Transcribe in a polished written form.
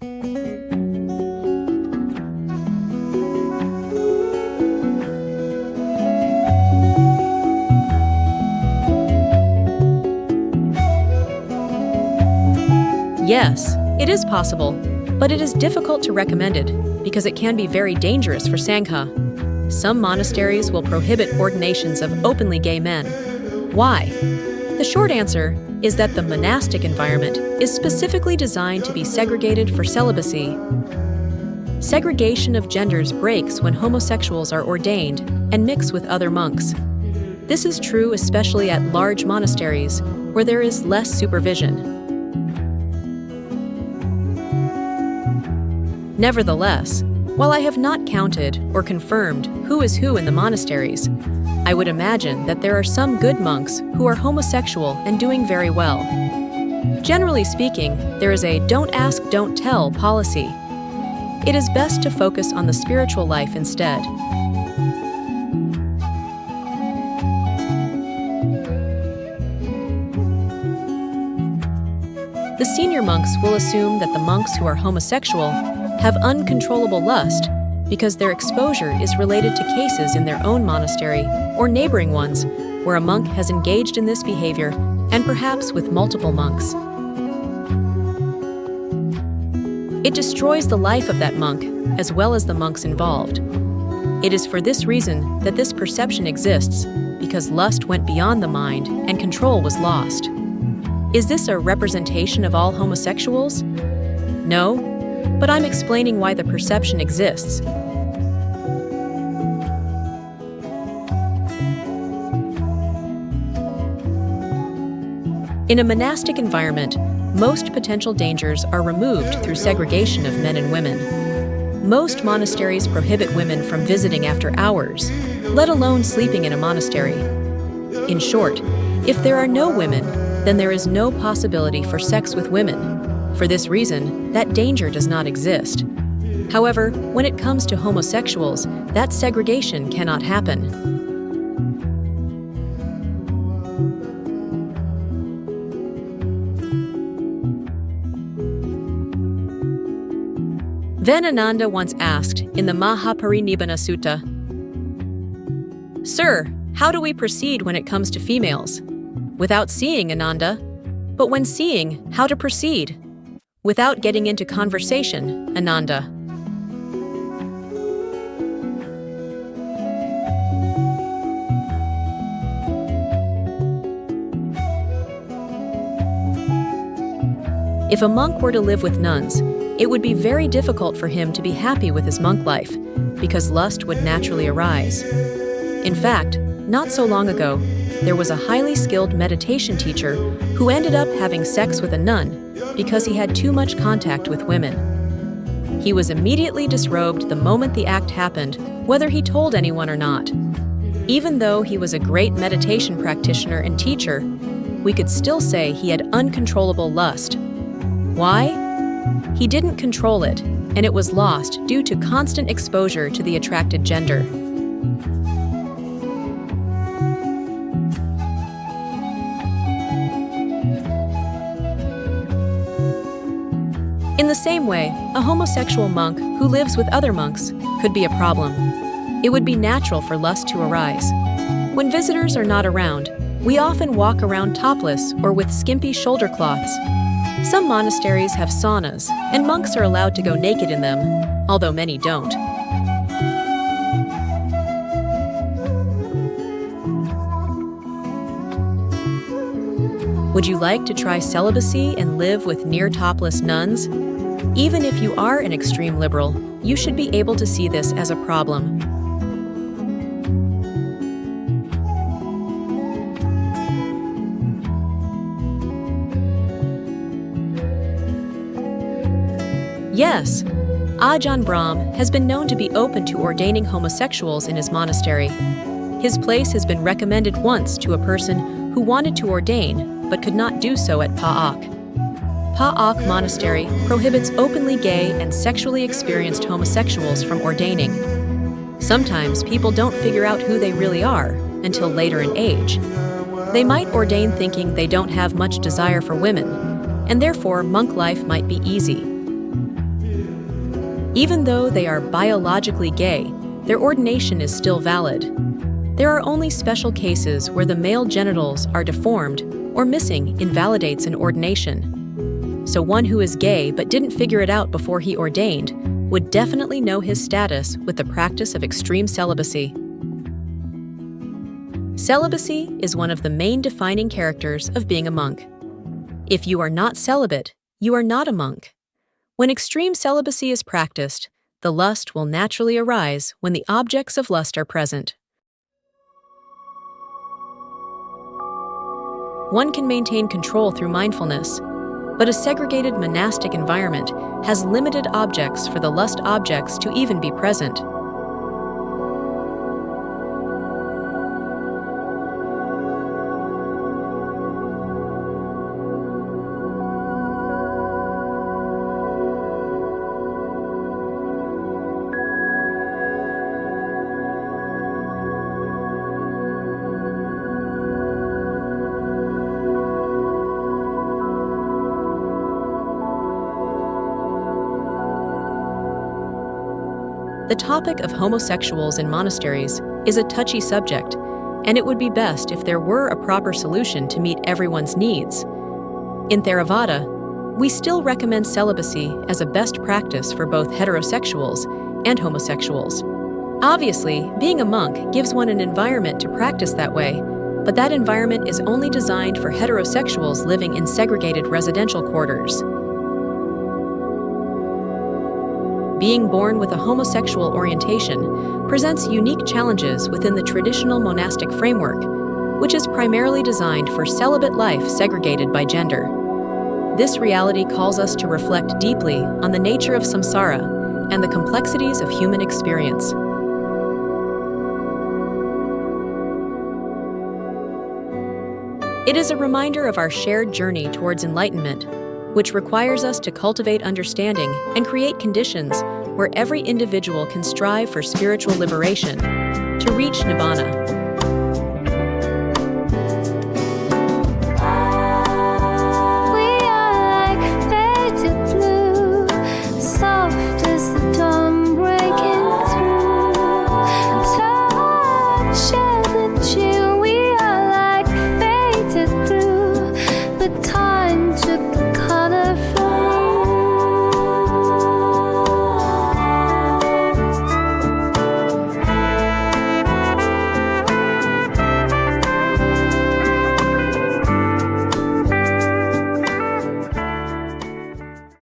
Yes, it is possible, but it is difficult to recommend it because it can be very dangerous for Sangha. Some monasteries will prohibit ordinations of openly gay men. Why? The short answer is that the monastic environment is specifically designed to be segregated for celibacy. Segregation of genders breaks when homosexuals are ordained and mix with other monks. This is true especially at large monasteries where there is less supervision. Nevertheless, while I have not counted or confirmed who is who in the monasteries, I would imagine that there are some good monks who are homosexual and doing very well. Generally speaking, there is a don't ask, don't tell policy. It is best to focus on the spiritual life instead. The senior monks will assume that the monks who are homosexual have uncontrollable lust because their exposure is related to cases in their own monastery or neighboring ones where a monk has engaged in this behavior and perhaps with multiple monks. It destroys the life of that monk as well as the monks involved. It is for this reason that this perception exists, because lust went beyond the mind and control was lost. Is this a representation of all homosexuals? No. But I'm explaining why the perception exists. In a monastic environment, most potential dangers are removed through segregation of men and women. Most monasteries prohibit women from visiting after hours, let alone sleeping in a monastery. In short, if there are no women, then there is no possibility for sex with women. For this reason, that danger does not exist. However, when it comes to homosexuals, that segregation cannot happen. Venananda once asked in the Mahaparinibbana Sutta, "Sir, how do we proceed when it comes to females?" "Without seeing, Ananda." "But when seeing, how to proceed?" "Without getting into conversation, Ananda." If a monk were to live with nuns, it would be very difficult for him to be happy with his monk life, because lust would naturally arise. In fact, not so long ago, there was a highly skilled meditation teacher who ended up having sex with a nun because he had too much contact with women. He was immediately disrobed the moment the act happened, whether he told anyone or not. Even though he was a great meditation practitioner and teacher, we could still say he had uncontrollable lust. Why? He didn't control it, and it was lost due to constant exposure to the attracted gender. In the same way, a homosexual monk who lives with other monks could be a problem. It would be natural for lust to arise. When visitors are not around, we often walk around topless or with skimpy shoulder cloths. Some monasteries have saunas, and monks are allowed to go naked in them, although many don't. Would you like to try celibacy and live with near-topless nuns? Even if you are an extreme liberal, you should be able to see this as a problem. Yes, Ajahn Brahm has been known to be open to ordaining homosexuals in his monastery. His place has been recommended once to a person who wanted to ordain but could not do so at Pa'ak. Pa'ak Monastery prohibits openly gay and sexually experienced homosexuals from ordaining. Sometimes people don't figure out who they really are until later in age. They might ordain thinking they don't have much desire for women, and therefore monk life might be easy. Even though they are biologically gay, their ordination is still valid. There are only special cases where the male genitals are deformed or missing invalidates an ordination. So one who is gay but didn't figure it out before he ordained would definitely know his status with the practice of extreme celibacy. Celibacy is one of the main defining characters of being a monk. If you are not celibate, you are not a monk. When extreme celibacy is practiced, the lust will naturally arise when the objects of lust are present. One can maintain control through mindfulness, but a segregated monastic environment has limited objects for the lust objects to even be present. The topic of homosexuals in monasteries is a touchy subject, and it would be best if there were a proper solution to meet everyone's needs. In Theravada, we still recommend celibacy as a best practice for both heterosexuals and homosexuals. Obviously, being a monk gives one an environment to practice that way, but that environment is only designed for heterosexuals living in segregated residential quarters. Being born with a homosexual orientation presents unique challenges within the traditional monastic framework, which is primarily designed for celibate life segregated by gender. This reality calls us to reflect deeply on the nature of samsara and the complexities of human experience. It is a reminder of our shared journey towards enlightenment, which requires us to cultivate understanding and create conditions where every individual can strive for spiritual liberation, to reach nibbana.